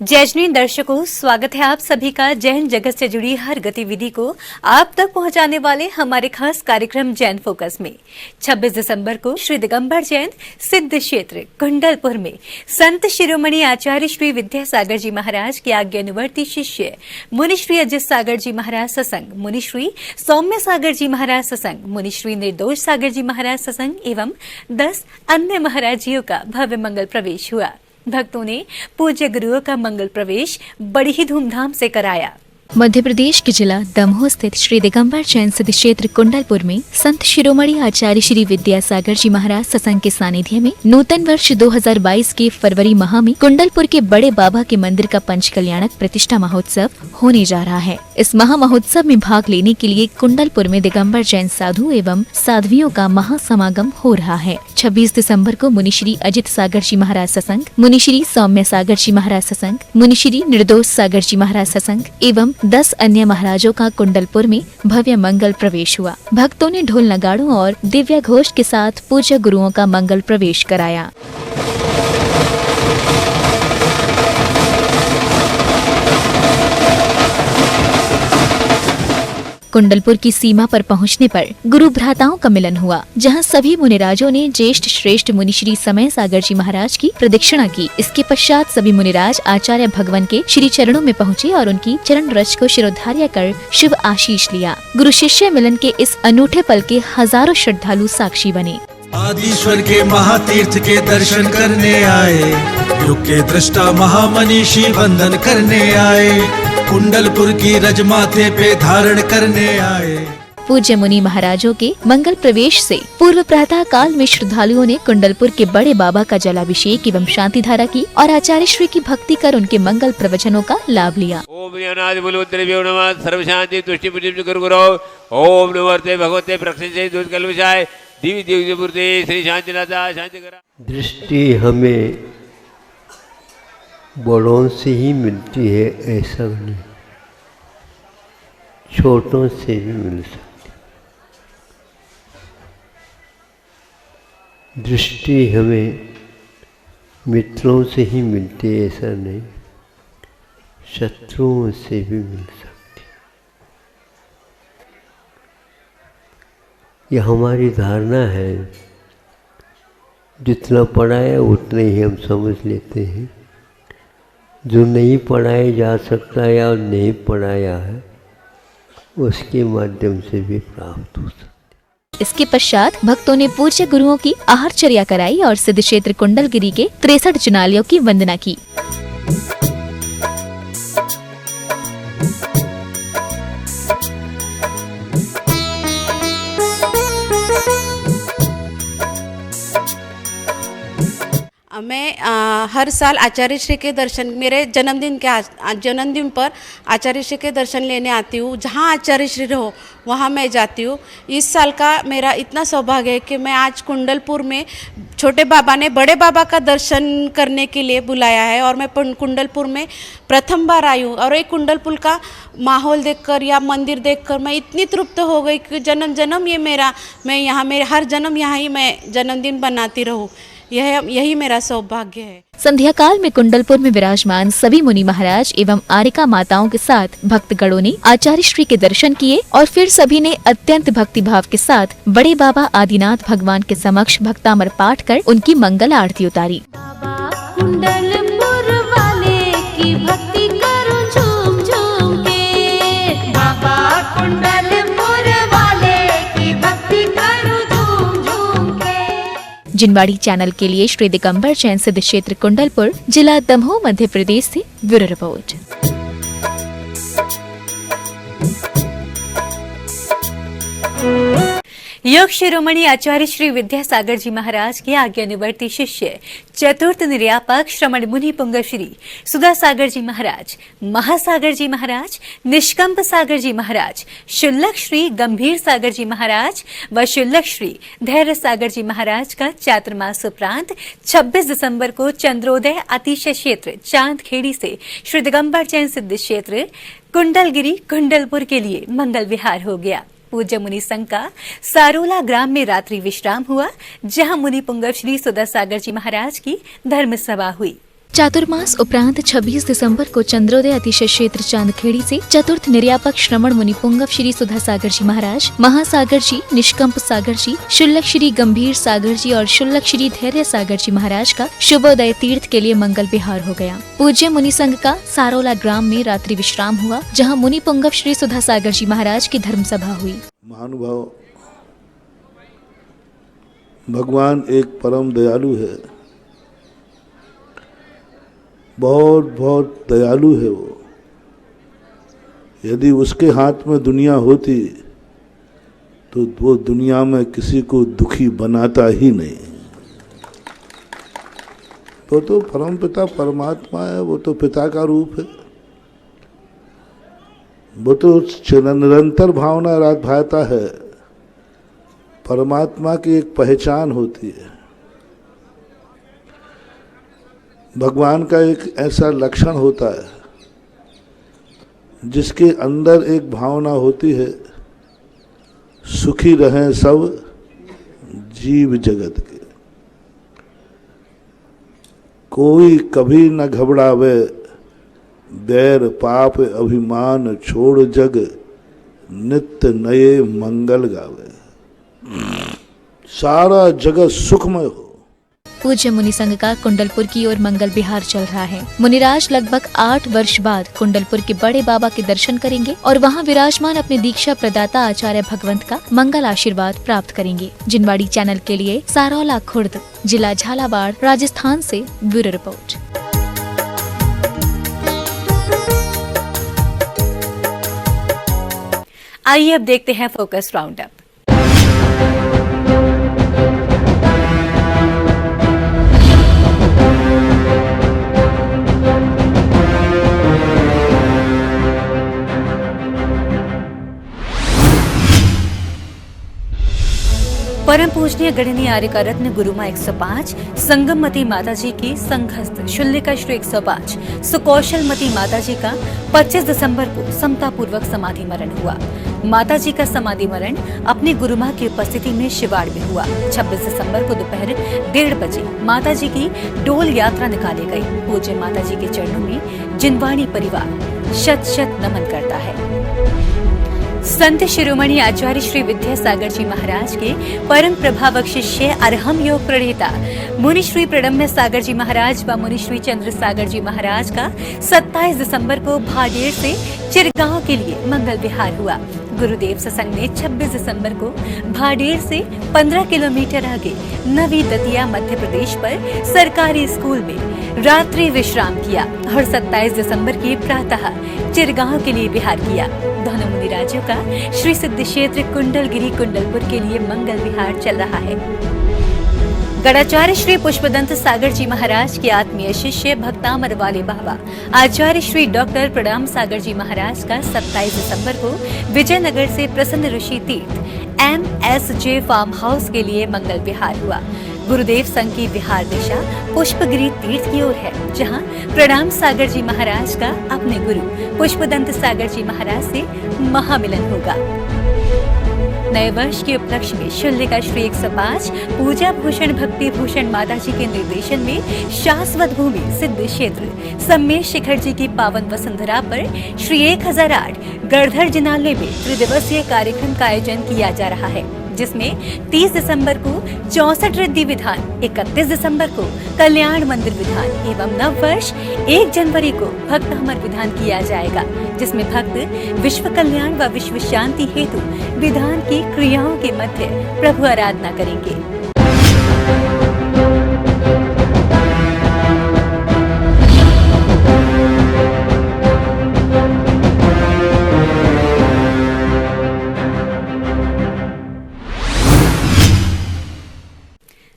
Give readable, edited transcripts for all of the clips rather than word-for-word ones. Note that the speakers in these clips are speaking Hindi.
जैजनी दर्शकों, स्वागत है आप सभी का जैन जगत से जुड़ी हर गतिविधि को आप तक पहुंचाने वाले हमारे खास कार्यक्रम जैन फोकस में 26 दिसंबर को श्री दिगंबर जैन सिद्ध क्षेत्र कुंडलपुर में संत शिरोमणि आचार्य श्री विद्यासागर जी महाराज के आज्ञानुवर्ती शिष्य मुनिश्री अजित सागर जी महाराज सत्संग, मुनिश्री सौम्य सागर जी महाराज सत्संग, मुनिश्री निर्दोष सागर जी महाराज सत्संग एवं 10 अन्य महाराजियों का भव्य मंगल प्रवेश हुआ। भक्तों ने पूज्य गुरुओं का मंगल प्रवेश बड़ी ही धूमधाम से कराया। मध्य प्रदेश के जिला दमोह स्थित श्री दिगंबर जैन सिद्ध क्षेत्र कुंडलपुर में संत शिरोमणि आचार्य श्री विद्यासागर जी महाराज सत्संग के सानिध्य में नूतन वर्ष 2022 के फरवरी माह में कुंडलपुर के बड़े बाबा के मंदिर का पंच कल्याणक प्रतिष्ठा महोत्सव होने जा रहा है। इस महा महोत्सव में भाग लेने के लिए कुंडलपुर में दिगंबर जैन साधु एवं साध्वियों का महासमागम हो रहा है। 26 दिसंबर को मुनिश्री अजित सागर जी महाराज सत्संग, मुनिश्री सौम्य सागर जी महाराज सत्संग, मुनिश्री निर्दोष सागर जी महाराज सत्संग एवं 10 अन्य महाराजों का कुंडलपुर में भव्य मंगल प्रवेश हुआ। भक्तों ने ढोल नगाड़ों और दिव्य घोष के साथ पूज्य गुरुओं का मंगल प्रवेश कराया। कुंडलपुर की सीमा पर पहुंचने पर गुरु भ्राताओं का मिलन हुआ, जहां सभी मुनिराजों ने ज्येष्ठ श्रेष्ठ मुनिश्री समय सागर जी महाराज की प्रदक्षिणा की। इसके पश्चात सभी मुनिराज आचार्य भगवान के श्री चरणों में पहुंचे और उनकी चरण रज को शिरोधार्य कर शुभ आशीष लिया। गुरु शिष्य मिलन के इस अनूठे पल के हजारों श्रद्धालु साक्षी बने। आदिश्वर के महातीर्थ के दर्शन करने आए, युग के दृष्टा महामनीषी वंदन करने आए, कुंडलपुर की रज माथे पे धारण करने आए। पूज्य मुनि महाराजों के मंगल प्रवेश से पूर्व प्रातः काल में श्रद्धालुओं ने कुंडलपुर के बड़े बाबा का जलाभिषेक एवं शांति धारा की और आचार्य श्री की भक्ति कर उनके मंगल प्रवचनों का लाभ लिया। ओम नमः सर्व शांति तुष्टि गुरु ओम नमस्ते भगवते प्रक्षे दुष्कल्पशाय दिव्य दिव्य मूर्ति श्री शांतिनाथा शांति करा। दृष्टि हमें बड़ों से ही मिलती है ऐसा नहीं, छोटों से भी मिल सकती। दृष्टि हमें मित्रों से ही मिलती है ऐसा नहीं, शत्रुओं से भी मिल सकती। यह हमारी धारणा है, जितना पढ़ाया उतना ही हम समझ लेते हैं। जो नहीं पढ़ाया जा सकता या नहीं पढ़ाया है उसके माध्यम से भी प्राप्त हो सकता है। इसके पश्चात भक्तों ने पूज्य गुरुओं की आहारचर्या कराई और सिद्ध क्षेत्र कुंडलगिरी के 63 जुनालियों की वंदना की। मैं हर साल आचार्य श्री के दर्शन, मेरे जन्मदिन पर आचार्य श्री के दर्शन लेने आती हूँ। जहाँ आचार्य श्री रहो वहाँ मैं जाती हूँ। इस साल का मेरा इतना सौभाग्य है कि मैं आज कुंडलपुर में छोटे बाबा ने बड़े बाबा का दर्शन करने के लिए बुलाया है और मैं कुंडलपुर में प्रथम बार आई हूँ। और एक कुंडलपुर का माहौल देखकर या मंदिर देखकर मैं इतनी तृप्त हो गई कि जन्म जन्म ये मेरा, मैं यहाँ मेरे हर जन्म यहाँ ही मैं जन्मदिन बनाती रहूँ। यही मेरा सौभाग्य है। संध्या काल में कुंडलपुर में विराजमान सभी मुनि महाराज एवं आरिका माताओं के साथ भक्तगणों ने आचार्य श्री के दर्शन किए और फिर सभी ने अत्यंत भक्ति भाव के साथ बड़े बाबा आदिनाथ भगवान के समक्ष भक्तामर पाठ कर उनकी मंगल आरती उतारी। जिनवाड़ी चैनल के लिए श्री दिगंबर जैन सिद्ध क्षेत्र कुंडलपुर, जिला दमोह, मध्य प्रदेश से ब्यूरो रिपोर्ट। योग शिरोमणि आचार्य श्री विद्यासागर जी महाराज के आज्ञानुवर्ती शिष्य चतुर्थ निर्यापक श्रमण मुनि पुंग श्री सुधा सागर जी महाराज, महासागर जी महाराज, निष्कंप सागर जी महाराज, शुल्लक श्री गंभीर सागर जी महाराज व शुल्लक श्री धैर्य सागर जी महाराज का चातुर्मास उपरांत 26 दिसंबर को चंद्रोदय अतिशय क्षेत्र चांदखेड़ी से श्री दिगंबर जैन सिद्ध क्षेत्र कुंडलगिरी कुंडलपुर के लिए मंगल विहार हो गया। पूज्य मुनि संघ का सारोला ग्राम में रात्रि विश्राम हुआ, जहां मुनि पुंगव श्री सुधा सागर जी महाराज की धर्म सभा हुई। चातुर्मास उपरांत 26 दिसंबर को चंद्रोदय अतिशय क्षेत्र चांदखेड़ी से चतुर्थ निर्यापक श्रमण मुनि पुंगव श्री सुधा सागर जी महाराज, महासागर जी, निष्कंप सागर जी, शुल्लक श्री गंभीर सागर जी और शुल्लक श्री धैर्य सागर जी महाराज का शुभोदय तीर्थ के लिए मंगल विहार हो गया। पूज्य मुनि संघ का सारोला ग्राम में रात्रि विश्राम हुआ, जहाँ मुनि पुंगव श्री सुधा सागर जी महाराज की धर्म सभा हुई। महानुभाव, भगवान एक परम दयालु है, बहुत बहुत दयालु है वो। यदि उसके हाथ में दुनिया होती तो वो दुनिया में किसी को दुखी बनाता ही नहीं। वो तो परम पिता परमात्मा है, वो तो पिता का रूप है, वो तो निरंतर भावना रात भाता है। परमात्मा की एक पहचान होती है, भगवान का एक ऐसा लक्षण होता है जिसके अंदर एक भावना होती है, सुखी रहें सब जीव जगत के, कोई कभी न घबरावे, बैर पाप अभिमान छोड़ जग, नित्य नए मंगल गावे, सारा जगत सुखमय हो। पूज्य मुनि संघ का कुंडलपुर की ओर मंगल विहार चल रहा है। मुनिराज लगभग 8 वर्ष बाद कुंडलपुर के बड़े बाबा के दर्शन करेंगे और वहां विराजमान अपने दीक्षा प्रदाता आचार्य भगवंत का मंगल आशीर्वाद प्राप्त करेंगे। जिनवाड़ी चैनल के लिए सारौला खुर्द, जिला झालावाड़, राजस्थान से ब्यूरो रिपोर्ट। आइए अब देखते हैं फोकस राउंड अप। परम पूजनीय गणनीय आर्य का रत्न गुरुमा 105, संगममती माताजी की संघस्थ शुल्लिका श्री 105, सुकौशलमती माताजी का 25 दिसंबर को समता पूर्वक समाधि मरण हुआ। माताजी का समाधि मरण अपनी गुरुमा की उपस्थिति में शिवाड़ में हुआ। 26 दिसंबर को दोपहर 1:30 बजे माताजी की डोल यात्रा निकाली गई। पूज्य माताजी के चरणों में जिनवाणी परिवार शत शत नमन करता है। संत शिरोमणि आचार्य श्री विद्यासागर जी महाराज के परम प्रभावक शिष्य अरहम योग प्रणेता मुनि श्री प्रणम्य सागर जी महाराज व मुनि श्री चंद्र सागर जी महाराज का 27 दिसंबर को भाडेर से चिरगांव के लिए मंगल विहार हुआ। गुरुदेव सत्संग ने 26 दिसंबर को भाडेर से 15 किलोमीटर आगे नवी दतिया मध्य प्रदेश पर सरकारी स्कूल में रात्रि विश्राम किया और 27 दिसंबर के प्रातः चिरगांव के लिए विहार किया। दोनों मुनि राज्यों का श्री सिद्ध क्षेत्र कुंडलगिरी कुंडलपुर के लिए मंगल विहार चल रहा है। गणाचार्य श्री पुष्पदंत सागर जी महाराज के आत्मीय शिष्य भक्तामर वाले बाबा आचार्य श्री डॉक्टर प्रणाम सागर जी महाराज का 27 दिसंबर को विजयनगर से प्रसन्न ऋषि तीर्थ MSJ फार्म हाउस के लिए मंगल विहार हुआ। गुरुदेव संघ की विहार दिशा पुष्पगिरी तीर्थ की ओर है, जहां प्रणाम सागर जी महाराज का अपने गुरु पुष्पदंत सागर जी महाराज से महामिलन होगा। नए वर्ष के उपलक्ष्य में शुल्लिका श्री 105 पूजा भूषण भक्ति भूषण माताजी के निर्देशन में शाश्वत भूमि सिद्ध क्षेत्र सम्मेश शिखर जी की पावन वसुंधरा पर श्री 1008 गढ़धर जिनालय में त्रिदिवसीय कार्यक्रम का आयोजन किया जा रहा है, जिसमें 30 दिसंबर को 64 रिद्धि विधान, 31 दिसंबर को कल्याण मंदिर विधान एवं नव वर्ष 1 जनवरी को भक्त अमर विधान किया जाएगा, जिसमें भक्त विश्व कल्याण व विश्व शांति हेतु विधान की क्रियाओं के मध्य प्रभु आराधना करेंगे।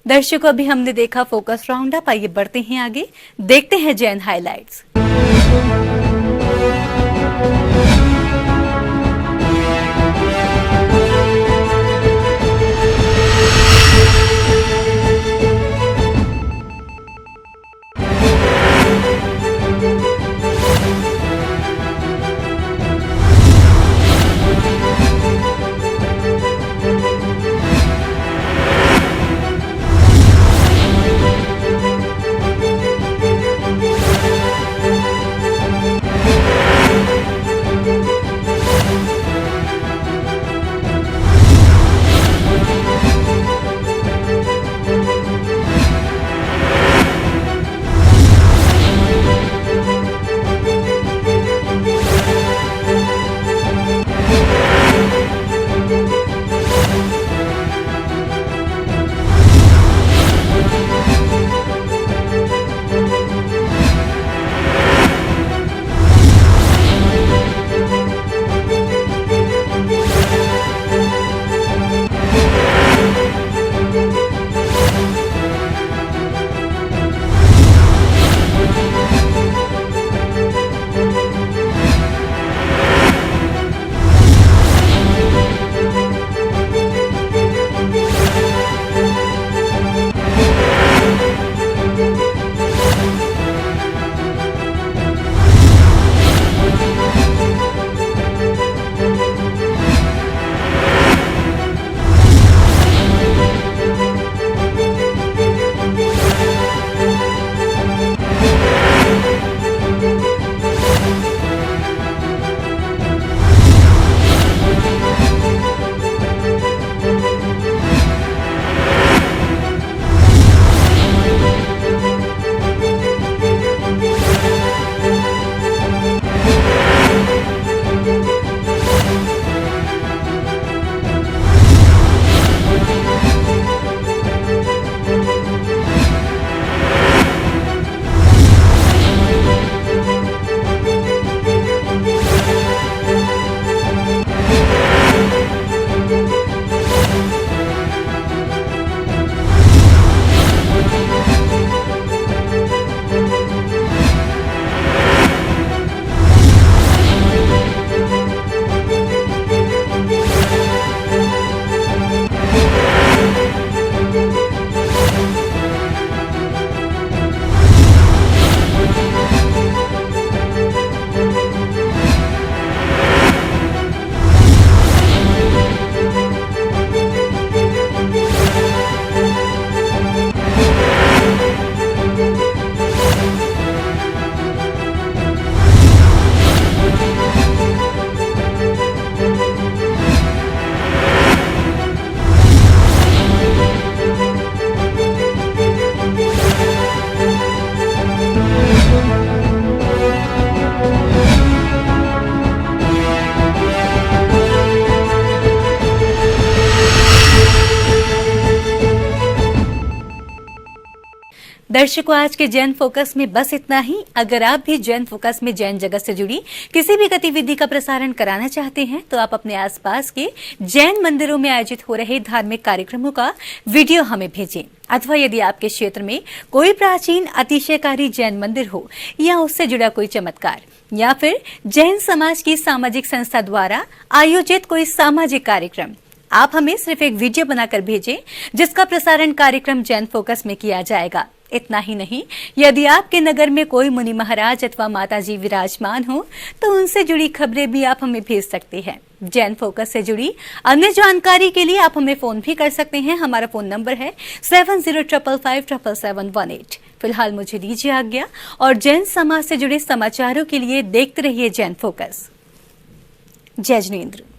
दर्शकों, अभी हमने देखा फोकस राउंड अप। आइए बढ़ते हैं आगे, देखते हैं जैन हाइलाइट्स। दर्शकों, आज के जैन फोकस में बस इतना ही। अगर आप भी जैन फोकस में जैन जगत से जुड़ी किसी भी गतिविधि का प्रसारण कराना चाहते हैं तो आप अपने आसपास के जैन मंदिरों में आयोजित हो रहे धार्मिक कार्यक्रमों का वीडियो हमें भेजें। अथवा यदि आपके क्षेत्र में कोई प्राचीन अतिशयकारी जैन मंदिर हो या उससे जुड़ा कोई चमत्कार या फिर जैन समाज की सामाजिक संस्था द्वारा आयोजित कोई सामाजिक कार्यक्रम, आप हमें सिर्फ एक वीडियो बनाकर भेजें जिसका प्रसारण कार्यक्रम जैन फोकस में किया जाएगा। इतना ही नहीं, यदि आपके नगर में कोई मुनि महाराज अथवा माताजी विराजमान हो तो उनसे जुड़ी खबरें भी आप हमें भेज सकते हैं। जैन फोकस से जुड़ी अन्य जानकारी के लिए आप हमें फोन भी कर सकते हैं। हमारा फोन नंबर है 7055577718। फिलहाल मुझे दीजिए आज्ञा और जैन समाज से जुड़े समाचारों के लिए देखते रहिए जैन फोकस। जय जिनेंद्र।